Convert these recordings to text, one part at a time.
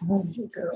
Where'd you go?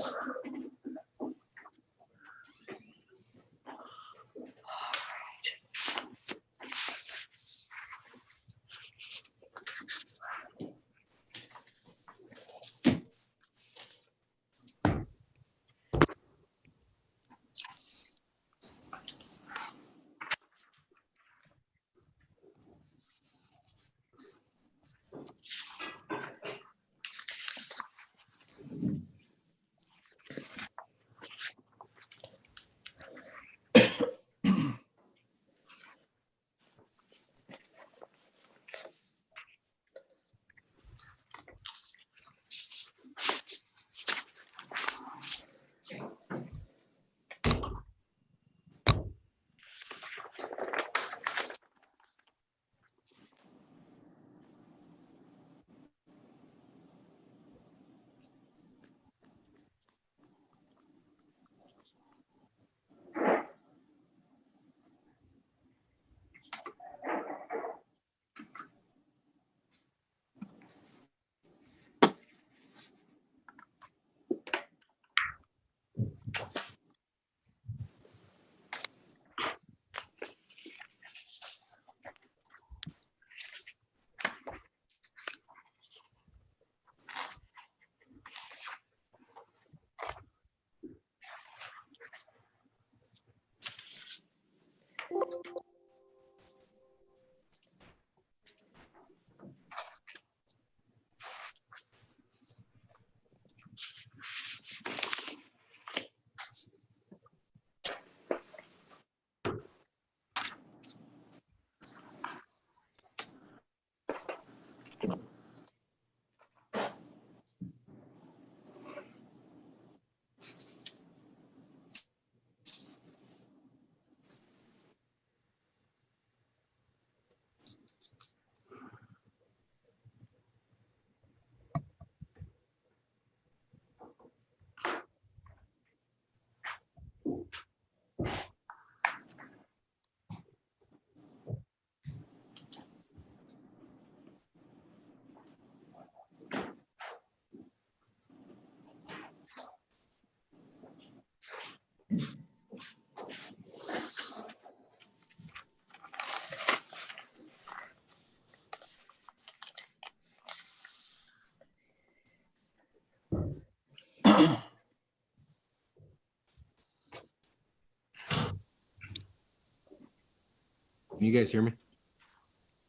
Can you guys hear me?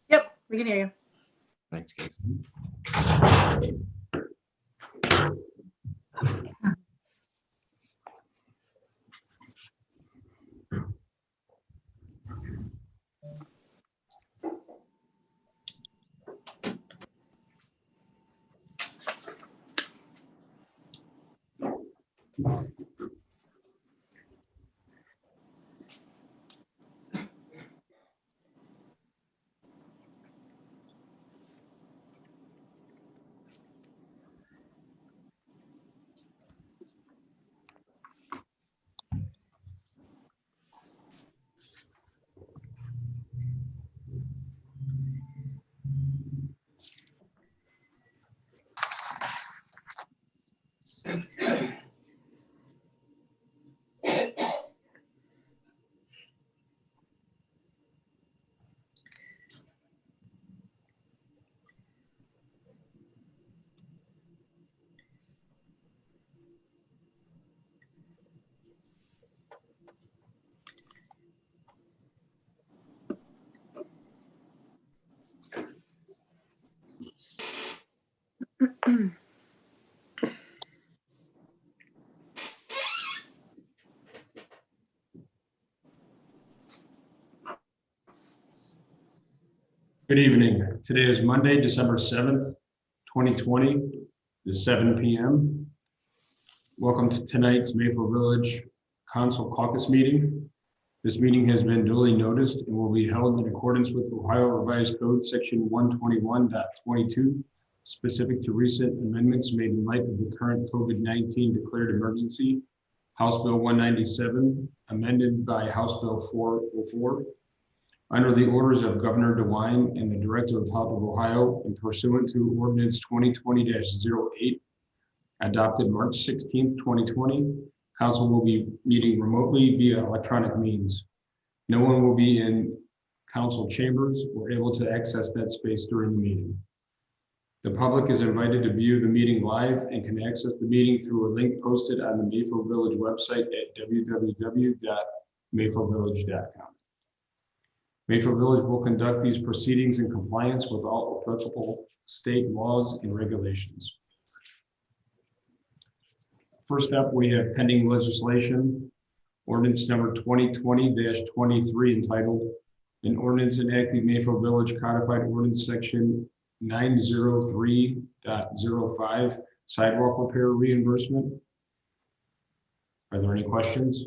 Yep, we can hear you. Thanks, guys. Good evening. Today is Monday, December 7th, 2020, is 7 p.m. Welcome to tonight's Maple Village Council Caucus meeting. This meeting has been duly noticed and will be held in accordance with Ohio Revised Code Section 121.22, specific to recent amendments made in light of the current COVID-19 declared emergency. House Bill 197, amended by House Bill 404. Under the orders of Governor DeWine and the Director of Health of Ohio, and pursuant to Ordinance 2020-08, adopted March 16th, 2020. Council will be meeting remotely via electronic means. No one will be in council chambers or able to access that space during the meeting. The public is invited to view the meeting live and can access the meeting through a link posted on the Mayfield Village website at www.mayfieldvillage.com. Mayfield Village will conduct these proceedings in compliance with all applicable state laws and regulations. First up, we have pending legislation, ordinance number 2020-23 entitled, an ordinance enacting Mayfield Village Codified Ordinance Section 903.05 sidewalk repair reimbursement. Are there any questions?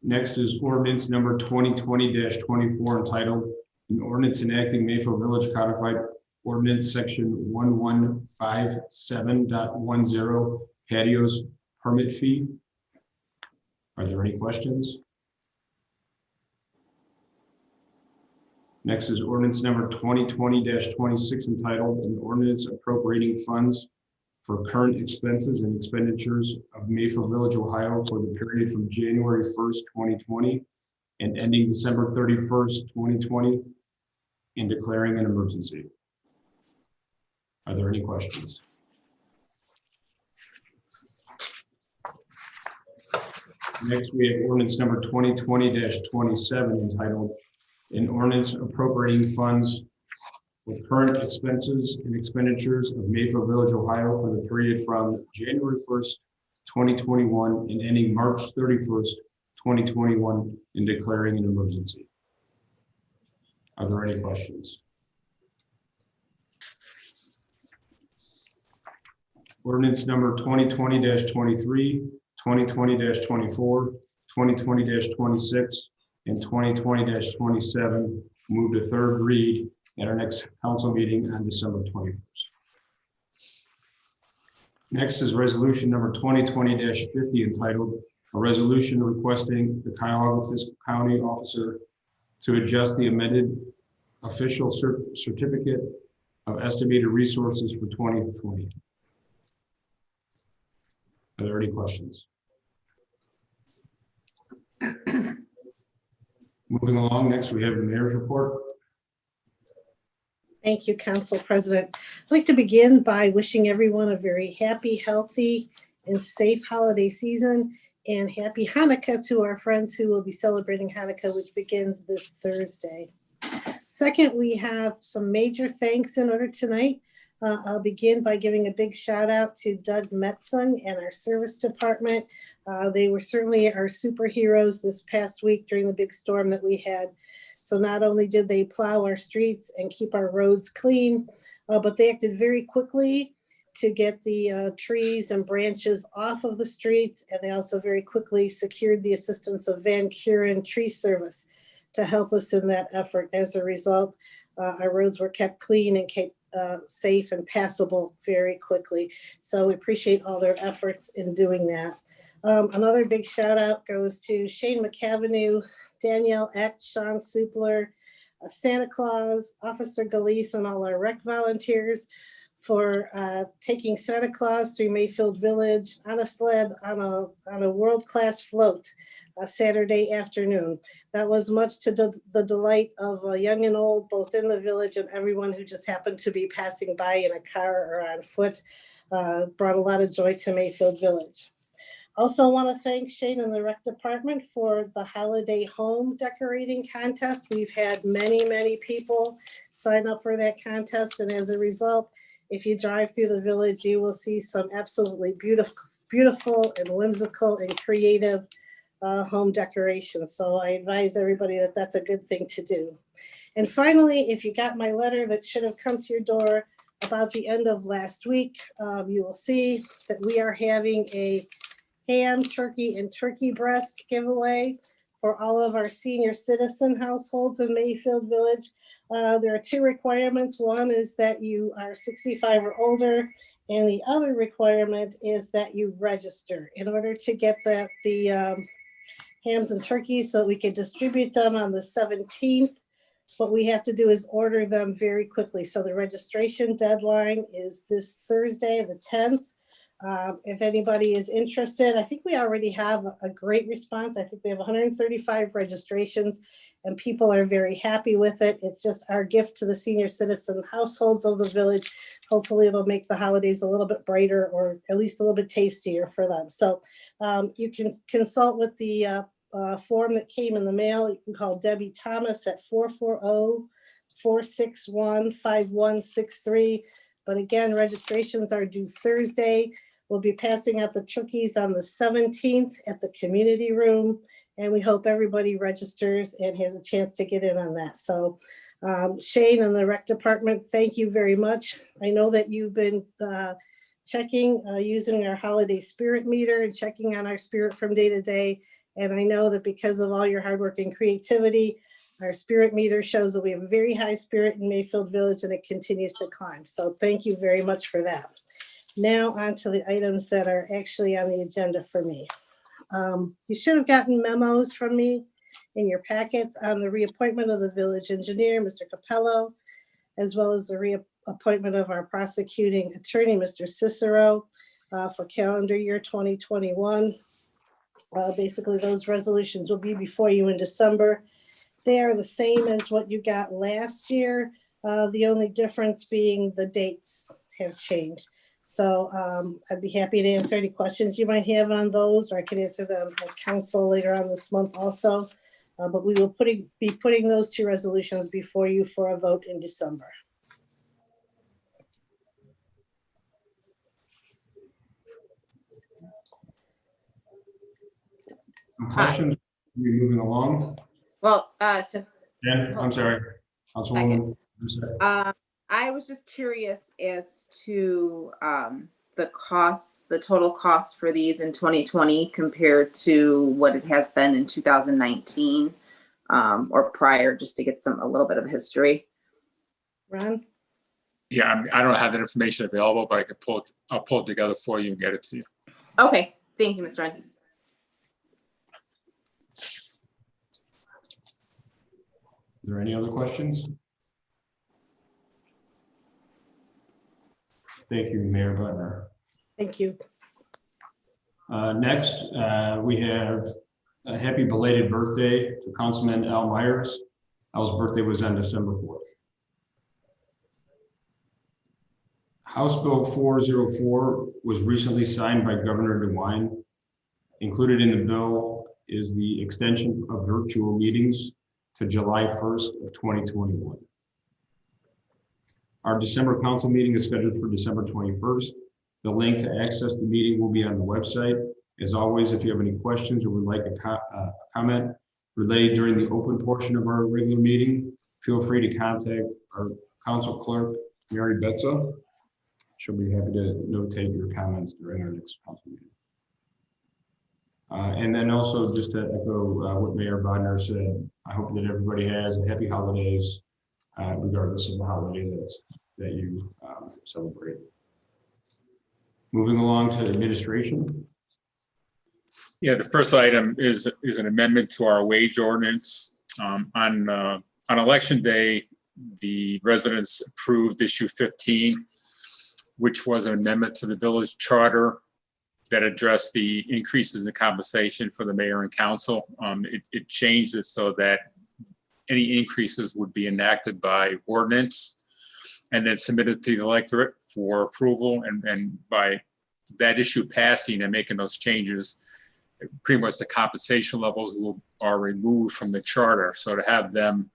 Next is ordinance number 2020-24 entitled, an ordinance enacting Mayfield Village Codified Ordinance Section 1157.10 patios permit fee. Are there any questions? Next is ordinance number 2020-26 entitled, an ordinance appropriating funds for current expenses and expenditures of Mayfield Village, Ohio for the period from January 1st, 2020 and ending December 31st, 2020 and declaring an emergency. Are there any questions? Next, we have ordinance number 2020-27 entitled, an ordinance appropriating funds for current expenses and expenditures of Mayfield Village, Ohio for the period from January 1st, 2021 and ending March 31st, 2021 and declaring an emergency. Are there any questions? Ordinance number 2020-23, 2020-24, 2020-26, and 2020-27 move to third read at our next council meeting on December 21st. Next is resolution number 2020-50 entitled, a resolution requesting the Cuyahoga Fiscal County Officer to adjust the amended official certificate of estimated resources for 2020. Are there any questions? Moving along, next we have the mayor's report. Thank you, Council President. I'd like to begin by wishing everyone a very happy, healthy, and safe holiday season, and happy Hanukkah to our friends who will be celebrating Hanukkah, which begins this Thursday. Second, we have some major thanks in order tonight. I'll begin by giving a big shout out to Doug Metzung and our service department. They were certainly our superheroes this past week during the big storm that we had. So not only did they plow our streets and keep our roads clean, but they acted very quickly to get the trees and branches off of the streets. And they also very quickly secured the assistance of Van Kuren Tree Service to help us in that effort. As a result, our roads were kept clean and kept safe and passable very quickly. So we appreciate all their efforts in doing that. Another big shout out goes to Shane McAvenue, Danielle Eck, Sean Supler, Santa Claus, Officer Galise, and all our rec volunteers for taking Santa Claus through Mayfield Village on a sled on a world-class float Saturday afternoon. That was much to the delight of young and old, both in the village and everyone who just happened to be passing by in a car or on foot. Brought a lot of joy to Mayfield Village. Also want to thank Shane and the rec department for the holiday home decorating contest. We've had many people sign up for that contest, and as a result, if you drive through the village, you will see some absolutely beautiful and whimsical and creative home decorations. So I advise everybody that that's a good thing to do. And finally, if you got my letter that should have come to your door about the end of last week, you will see that we are having a ham, turkey, and turkey breast giveaway for all of our senior citizen households in Mayfield Village. There are two requirements. One is that you are 65 or older, and the other requirement is that you register in order to get the hams and turkeys so that we can distribute them on the 17th What we have to do is order them very quickly. So the registration deadline is this Thursday, the 10th. If anybody is interested, I think we already have a great response. I think we have 135 registrations and people are very happy with it. It's just our gift to the senior citizen households of the village. Hopefully it'll make the holidays a little bit brighter or at least a little bit tastier for them. So you can consult with the form that came in the mail. You can call Debbie Thomas at 440-461-5163. But again, registrations are due Thursday. We'll be passing out the turkeys on the 17th at the community room. And we hope everybody registers and has a chance to get in on that. So Shane and the rec department, thank you very much. I know that you've been checking, using our holiday spirit meter and checking on our spirit from day to day. And I know that because of all your hard work and creativity, our spirit meter shows that we have a very high spirit in Mayfield Village and it continues to climb. So thank you very much for that. Now on to the items that are actually on the agenda for me. You should have gotten memos from me in your packets on the reappointment of the village engineer, Mr. Capello, as well as the reappointment of our prosecuting attorney, Mr. Cicero, for calendar year 2021. Basically, those resolutions will be before you in December. They are the same as what you got last year. The only difference being the dates have changed. So I'd be happy to answer any questions you might have on those, or I can answer them at council later on this month also. But we will be putting those two resolutions before you for a vote in December. Questions? We're moving along. Well, so Jen, I'm sorry. Councilwoman. I'm sorry. I was just curious as to the costs, the total cost for these in 2020 compared to what it has been in 2019 or prior, just to get a little bit of history. Ron? Yeah, I don't have that information available, but I'll pull it together for you and get it to you. Okay, thank you, Mr. Ryan. Is there any other questions? Thank you, Mayor Butler. Thank you. Next, we have a happy belated birthday to Councilman Al Myers. Al's birthday was on December 4th. House Bill 404 was recently signed by Governor DeWine. Included in the bill is the extension of virtual meetings to July 1st of 2021. Our December council meeting is scheduled for December 21st. The link to access the meeting will be on the website. As always, if you have any questions or would like a comment relayed during the open portion of our regular meeting, feel free to contact our council clerk, Mary Betza. She'll be happy to notate your comments during our next council meeting. And then also just to echo what Mayor Bodnar said, I hope that everybody has a happy holidays, regardless of the holiday that you celebrate. Moving along to administration. Yeah, the first item is an amendment to our wage ordinance. On election day, the residents approved issue 15, which was an amendment to the village charter that addressed the increases in compensation for the mayor and council. It changed it so that any increases would be enacted by ordinance and then submitted to the electorate for approval. And by that issue passing and making those changes, pretty much the compensation levels are removed from the charter. So to have them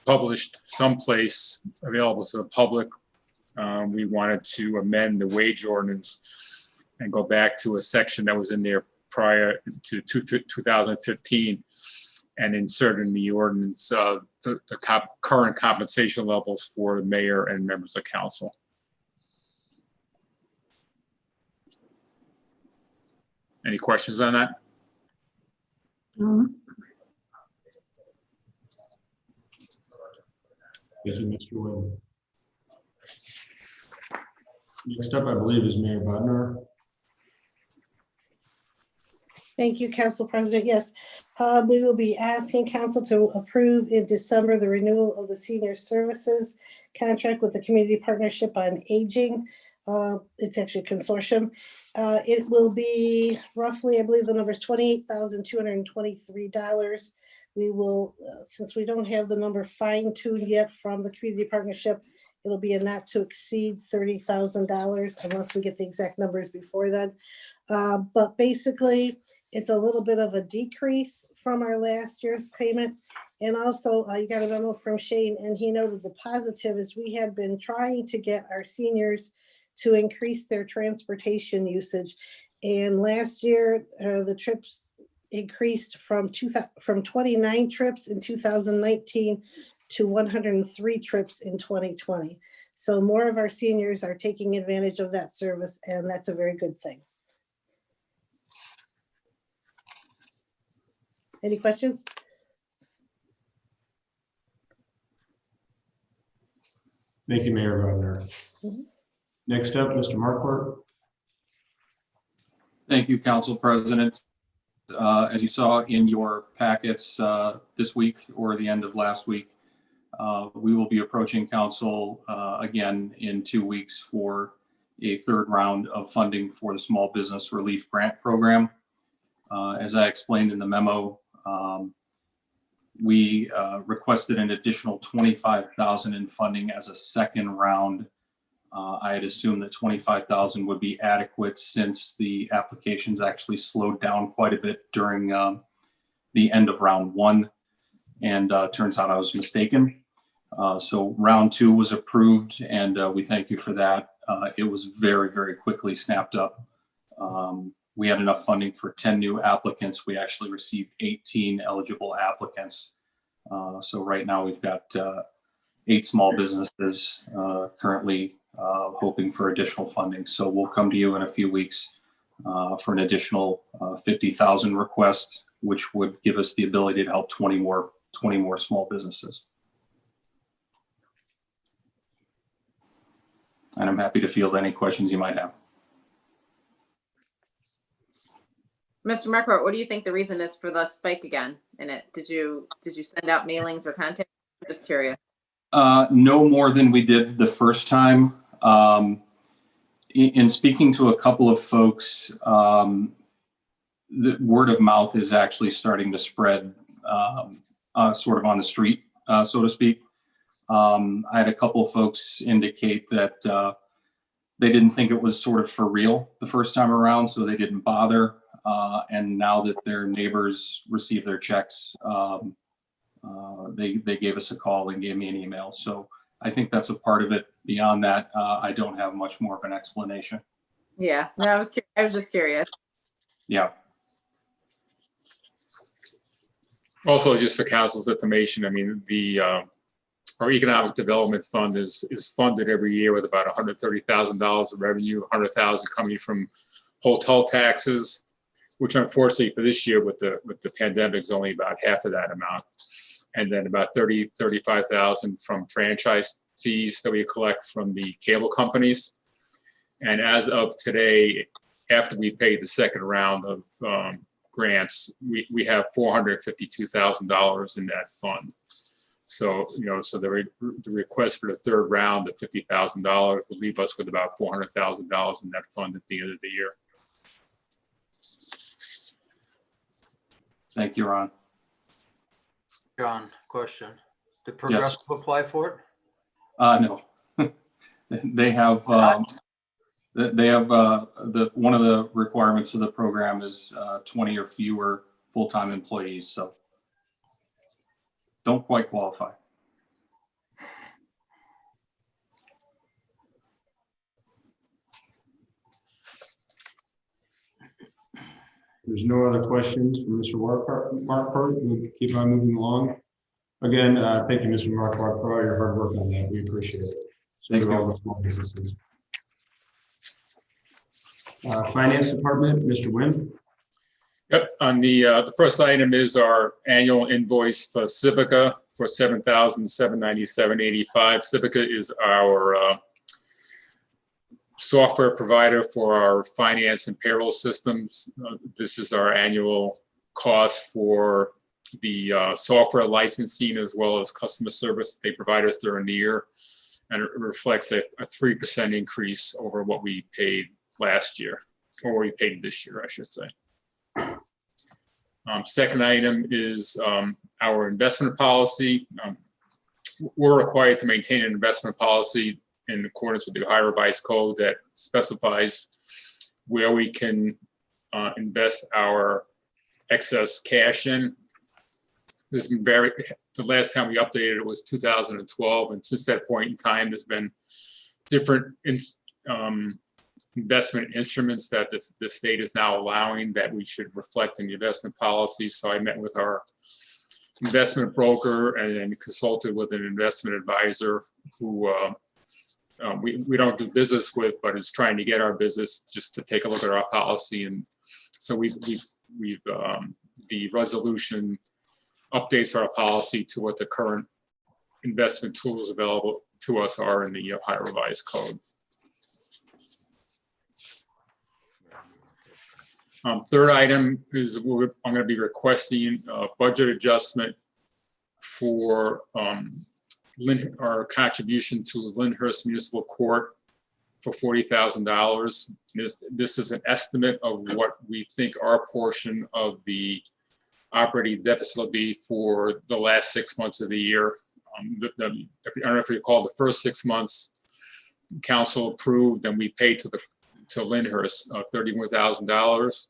published someplace available to the public, we wanted to amend the wage ordinance and go back to a section that was in there prior to 2015 and insert in the ordinance the current compensation levels for the mayor and members of council. Any questions on that? Yes, Mr. Wayne. Next up, I believe, is Mayor Bodnar. Thank you, Council President. Yes, we will be asking council to approve in December the renewal of the senior services contract with the Community Partnership on Aging. It's actually a consortium. It will be roughly, I believe the number is $28,223. We will, since we don't have the number fine-tuned yet from the Community Partnership, it'll be a not to exceed $30,000 unless we get the exact numbers before then. But basically, it's a little bit of a decrease from our last year's payment. And also, you got a memo from Shane, and he noted the positive is we had been trying to get our seniors to increase their transportation usage. And last year, the trips increased from 29 trips in 2019 to 103 trips in 2020. So more of our seniors are taking advantage of that service, and that's a very good thing. Any questions? Thank you, Mayor Gardner. Mhm. Next up, Mr. Markwart. Thank you, Council President. As you saw in your packets this week or the end of last week, we will be approaching Council again in 2 weeks for a third round of funding for the Small Business Relief Grant Program. As I explained in the memo, we requested an additional $25,000 in funding as a second round. I had assumed that $25,000 would be adequate since the applications actually slowed down quite a bit during the end of round one, and turns out I was mistaken. So round two was approved, and we thank you for that. It was very, very quickly snapped up. We had enough funding for 10 new applicants. We actually received 18 eligible applicants. So right now we've got 8 small businesses currently hoping for additional funding. So we'll come to you in a few weeks for an additional 50,000 request, which would give us the ability to help 20 more small businesses. And I'm happy to field any questions you might have. Mr. Markwart, what do you think the reason is for the spike again in it? Did you send out mailings or contact? I'm just curious. No more than we did the first time. In speaking to a couple of folks, the word of mouth is actually starting to spread sort of on the street, so to speak. I had a couple of folks indicate that they didn't think it was sort of for real the first time around, so they didn't bother. And now that their neighbors received their checks, they gave us a call and gave me an email. So I think that's a part of it. Beyond that, I don't have much more of an explanation. Yeah, no, I was just curious. Yeah. Also, just for council's information, I mean, our economic development fund is funded every year with about $130,000 of revenue, $100,000 coming from hotel taxes, which unfortunately for this year with the pandemic is only about half of that amount. And then about $35,000 from franchise fees that we collect from the cable companies. And as of today, after we paid the second round of grants, we have $452,000 in that fund. So, so the request for the third round of $50,000 will leave us with about $400,000 in that fund at the end of the year. Thank you, Ron. John, question. Did Progressive apply for it? No. They have one of the requirements of the program is 20 or fewer full-time employees, so don't quite qualify. There's no other questions from Mr. Markwart. We'll keep on moving along. Again, thank you, Mr. Markwart, for all your hard work on that. We appreciate it. So Thank do all you. the small businesses. Finance Department, Mr. Nguyen. Yep, on the first item is our annual invoice for Civica for $7,797.85. Civica is our software provider for our finance and payroll systems. This is our annual cost for the software licensing as well as customer service they provide us during the year. And it reflects a 3% increase over what we paid last year, or what we paid this year, I should say. Second item is our investment policy. We're required to maintain an investment policy in accordance with the Ohio Revised Code that specifies where we can invest our excess cash in. This has been the last time we updated it was 2012, and since that point in time, there's been different investment instruments that the state is now allowing that we should reflect in the investment policy. So I met with our investment broker and consulted with an investment advisor who we don't do business with, but is trying to get our business just to take a look at our policy. And so the resolution updates our policy to what the current investment tools available to us are in the Ohio Revised Code. Third item is I'm going to be requesting a budget adjustment for our contribution to Lyndhurst Municipal Court for $40,000. This is an estimate of what we think our portion of the operating deficit will be for the last 6 months of the year. I don't know if you recall, the first 6 months, council approved and we paid to Lyndhurst $31,000.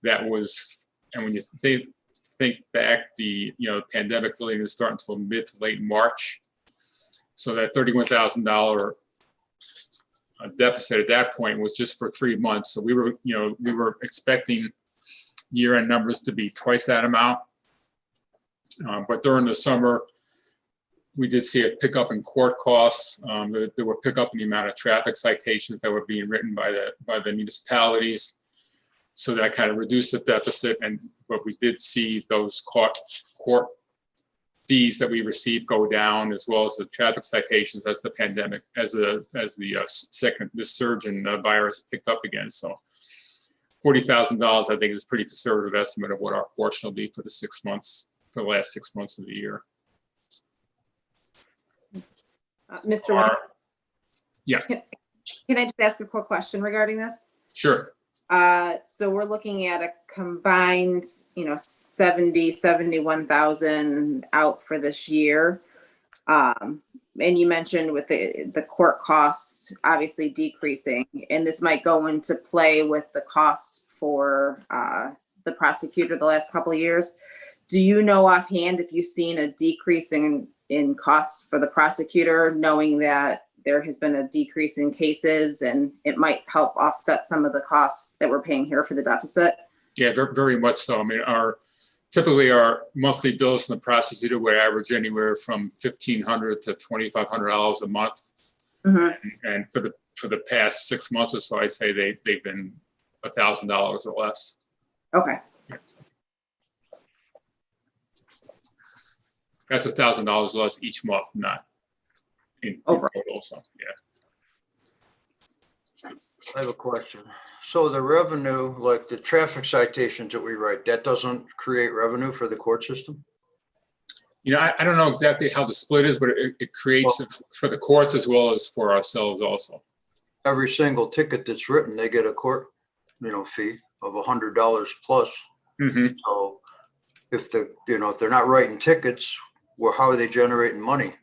That was, and when you think back, the pandemic really didn't start until mid to late March. So that $31,000 deficit at that point was just for 3 months. So we were expecting year-end numbers to be twice that amount. But during the summer, we did see a pickup in court costs. There were pickup in the amount of traffic citations that were being written by the municipalities. So that kind of reduced the deficit, but we did see those court fees that we received go down, as well as the traffic citations as the pandemic, as the surge in the virus picked up again. So $40,000, I think, is a pretty conservative estimate of what our portion will be for the last 6 months of the year. Mr. Wayne, Yeah, can I just ask a quick question regarding this? sure. So we're looking at a combined, 71,000 out for this year. And you mentioned with the court costs obviously decreasing, and this might go into play with the cost for the prosecutor the last couple of years. Do you know offhand if you've seen a decrease in costs for the prosecutor, knowing that there has been a decrease in cases and it might help offset some of the costs that we're paying here for the deficit? Yeah, Very much so. I mean, typically our monthly bills from the prosecutor would average anywhere from $1,500 to $2,500 a month. Mm-hmm. And for the past 6 months or so, I'd say they've been $1,000 or less. Okay. Yes. That's $1,000 less each month, not in total. So, yeah. I have a question. So the revenue, like the traffic citations that we write, that doesn't create revenue for the court system? I don't know exactly how the split is, but it creates it for the courts as well as for ourselves also. Every single ticket that's written, they get a court, fee of $100 plus. Mm-hmm. So if if they're not writing tickets, well, how are they generating money?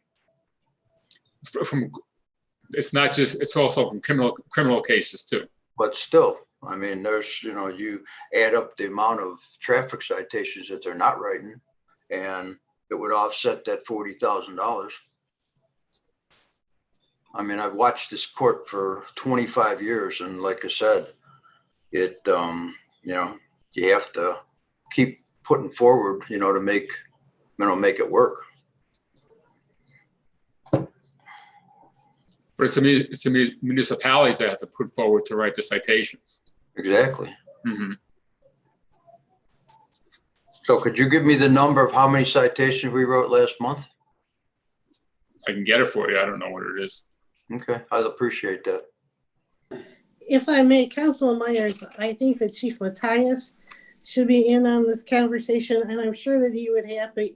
It's also from criminal cases too. But still, I mean, there's, you add up the amount of traffic citations that they're not writing, and it would offset that $40,000. I mean, I've watched this court for 25 years, and like I said, you have to keep putting forward, to make it work. But it's the municipalities that have to put forward to write the citations. Exactly. Mm-hmm. So could you give me the number of how many citations we wrote last month? I can get it for you. I don't know what it is. Okay, I'd appreciate that. If I may, Councilman Myers, I think that Chief Matthias should be in on this conversation, and I'm sure that he would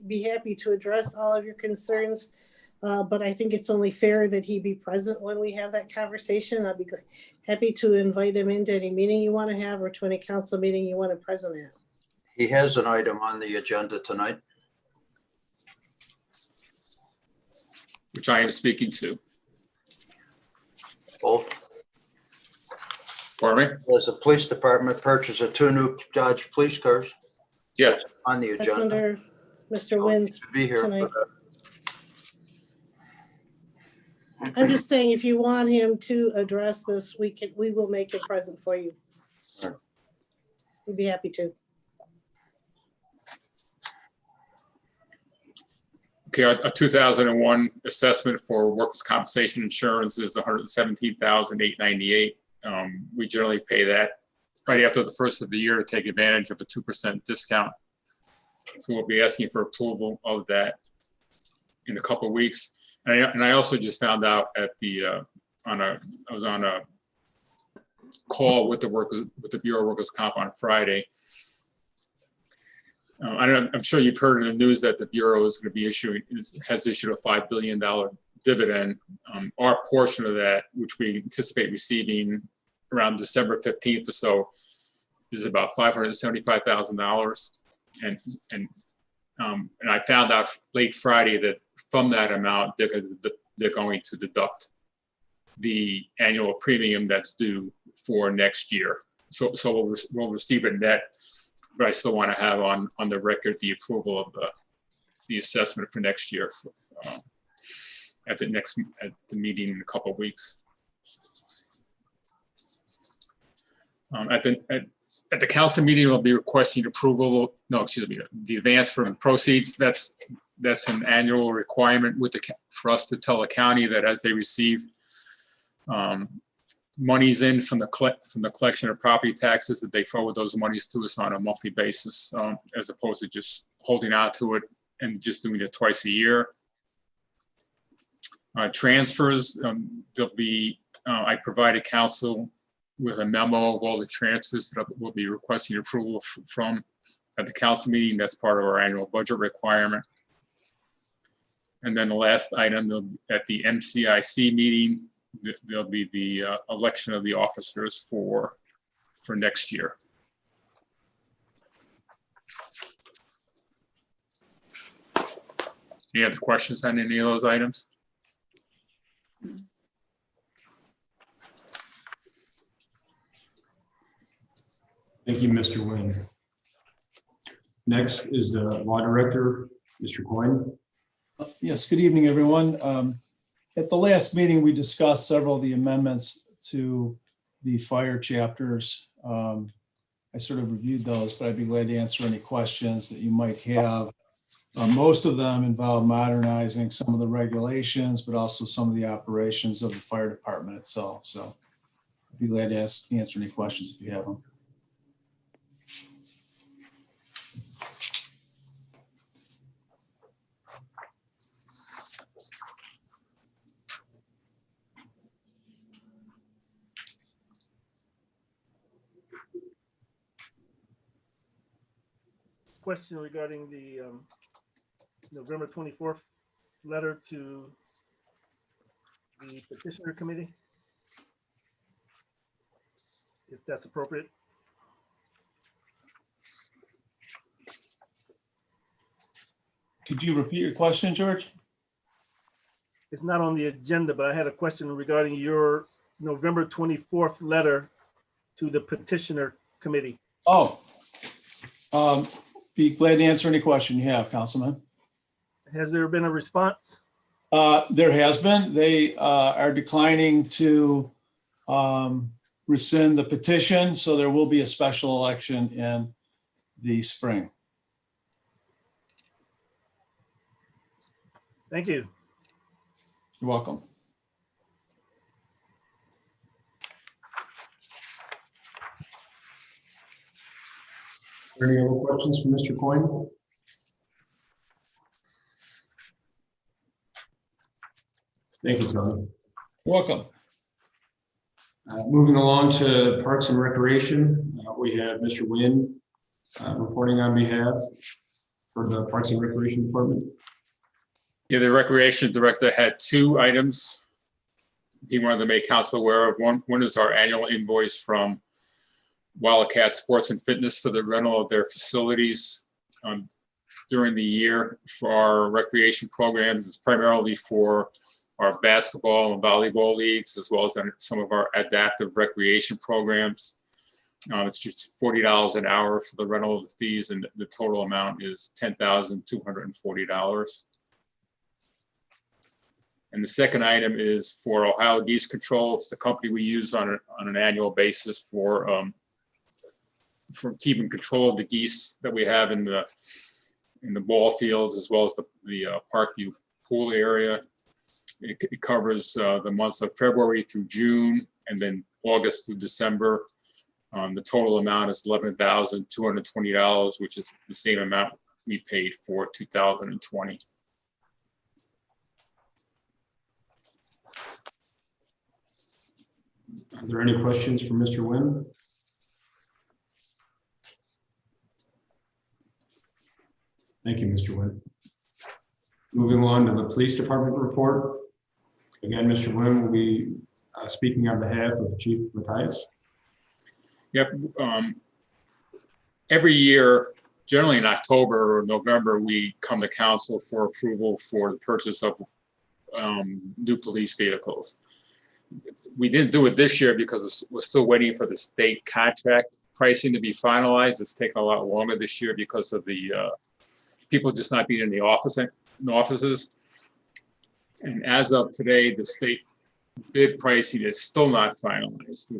be happy to address all of your concerns. But I think it's only fair that he be present when we have that conversation. I'd be happy to invite him into any meeting you want to have or to any council meeting you want to present at. He has an item on the agenda tonight. which I am speaking to. Both. Pardon me? Does the police department purchase of 2 new Dodge police cars? Yeah. That's on the That's agenda. under Mr. Wynn's. To be here. tonight. I'm just saying, if you want him to address this, we will make it present for you. Sure. We'd be happy to. Okay, a 2001 assessment for workers' compensation insurance is $117,898. We generally pay that right after the first of the year to take advantage of a 2% discount. So we'll be asking for approval of that in a couple of weeks. And I also just found out at the I was on a call with the Bureau of Workers' Comp on Friday. I'm sure you've heard in the news that the Bureau is going to be has issued a $5 billion dividend. Our portion of that, which we anticipate receiving around December 15th or so, is about $575,000. And I found out late Friday that from that amount, they're going to deduct the annual premium that's due for next year. So we'll receive a net. But I still want to have on the record the approval of the assessment for next year at the meeting in a couple of weeks. At the council meeting, we'll be requesting approval. No, excuse me, the advance from proceeds. That's an annual requirement for us to tell the county that as they receive monies in from the collection of property taxes, that they forward those monies to us on a monthly basis, as opposed to just holding on to it and just doing it twice a year. Transfers, there'll be, I provided council with a memo of all the transfers that we'll be requesting approval from at the council meeting. That's part of our annual budget requirement. And then the last item, at the MCIC meeting, there'll be the election of the officers for next year. Any other questions on any of those items? Thank you, Mr. Wynn. Next is the law director, Mr. Coyne. Yes, good evening, everyone. At the last meeting, we discussed several of the amendments to the fire chapters. I sort of reviewed those, but I'd be glad to answer any questions that you might have. Most of them involve modernizing some of the regulations, but also some of the operations of the fire department itself. So I'd be glad to answer any questions if you have them. Question regarding the November 24th letter to the petitioner committee, if that's appropriate. Could you repeat your question, George? It's not on the agenda, but I had a question regarding your November 24th letter to the petitioner committee. Oh, be glad to answer any question you have, Councilman. Has there been a response? There has been. They are declining to rescind the petition, so there will be a special election in the spring. Thank you. You're welcome. Are there any other questions for Mr. Coyne? Thank you, Tony. You're welcome. Moving along to Parks and Recreation, we have Mr. Nguyen reporting on behalf for the Parks and Recreation Department. Yeah, the Recreation Director had 2 items he wanted to make council aware of. One is our annual invoice from Wildcat Sports and Fitness for the rental of their facilities during the year for our recreation programs. It's primarily for our basketball and volleyball leagues, as well as some of our adaptive recreation programs. It's just $40 an hour for the rental of the fees, and the total amount is $10,240. And the second item is for Ohio Geese Control. It's the company we use on an annual basis for keeping control of the geese that we have in the ball fields, as well as the Parkview pool area. It covers the months of February through June, and then August through December. The total amount is $11,220, which is the same amount we paid for 2020. Are there any questions for Mr. Nguyen? Thank you, Mr. Nguyen. Moving on to the Police Department report. Again, Mr. Nguyen will be speaking on behalf of Chief Matthias. Yep. Every year, generally in October or November, we come to council for approval for the purchase of new police vehicles. We didn't do it this year because we're still waiting for the state contract pricing to be finalized. It's taken a lot longer this year because of the people just not being in the offices. And as of today, the state bid pricing is still not finalized.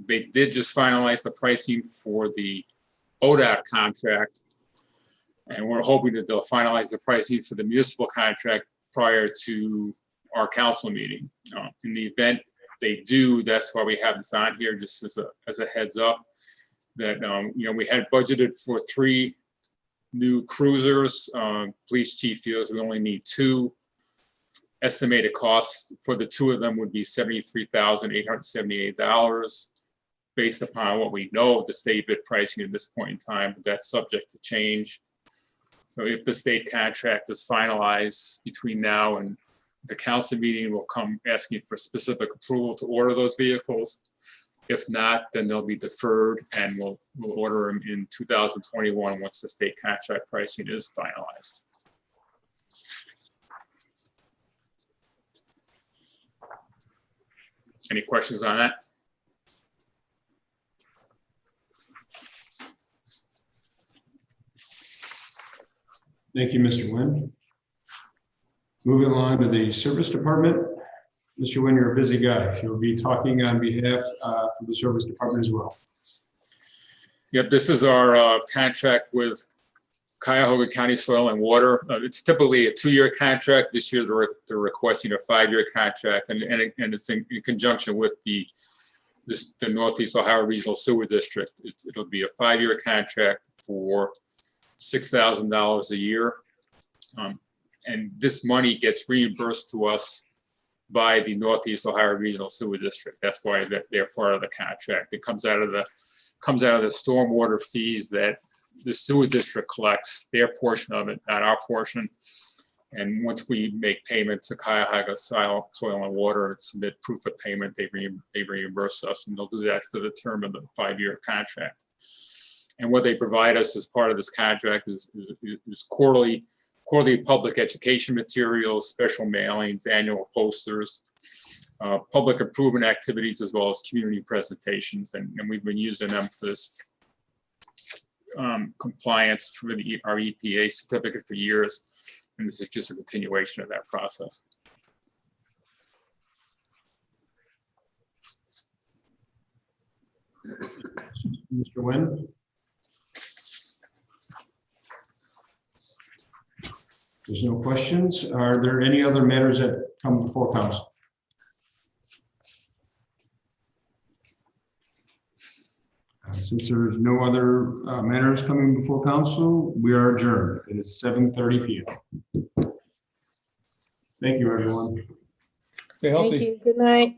They did just finalize the pricing for the ODOT contract, and we're hoping that they'll finalize the pricing for the municipal contract prior to our council meeting. In the event they do, that's why we have this on here, just as a heads up, that we had budgeted for 3 new cruisers. Police chief feels we only need 2. Estimated costs for the 2 of them would be $73,878, based upon what we know of the state bid pricing at this point in time, but that's subject to change. So if the state contract is finalized between now and the council meeting, will come asking for specific approval to order those vehicles. If not, then they'll be deferred, and we'll order them in 2021 once the state contract pricing is finalized. Any questions on that? Thank you, Mr. Nguyen. Moving along to the Service Department. Mr. Nguyen, you're a busy guy. You'll be talking on behalf for the Service Department as well. Yep, this is our contract with Cuyahoga County Soil and Water. It's typically a 2-year contract. This year they're requesting a 5-year contract, and it's in conjunction with the Northeast Ohio Regional Sewer District. It'll be a 5-year contract for $6,000 a year. And this money gets reimbursed to us by the Northeast Ohio Regional Sewer District. That's why they're part of the contract. It comes out of the stormwater fees that the sewer district collects, their portion of it, not our portion. And once we make payment to Cuyahoga Soil and Water and submit proof of payment, they reimburse us, and they'll do that for the term of the 5-year contract. And what they provide us as part of this contract is quarterly public education materials, special mailings, annual posters, public improvement activities, as well as community presentations. And we've been using them for this compliance for our EPA certificate for years. And this is just a continuation of that process. Mr. Nguyen? There's no questions. Are there any other matters that come before council? Since there's no other matters coming before council, we are adjourned. It is 7:30 p.m. Thank you, everyone. Stay healthy. Thank you. Good night.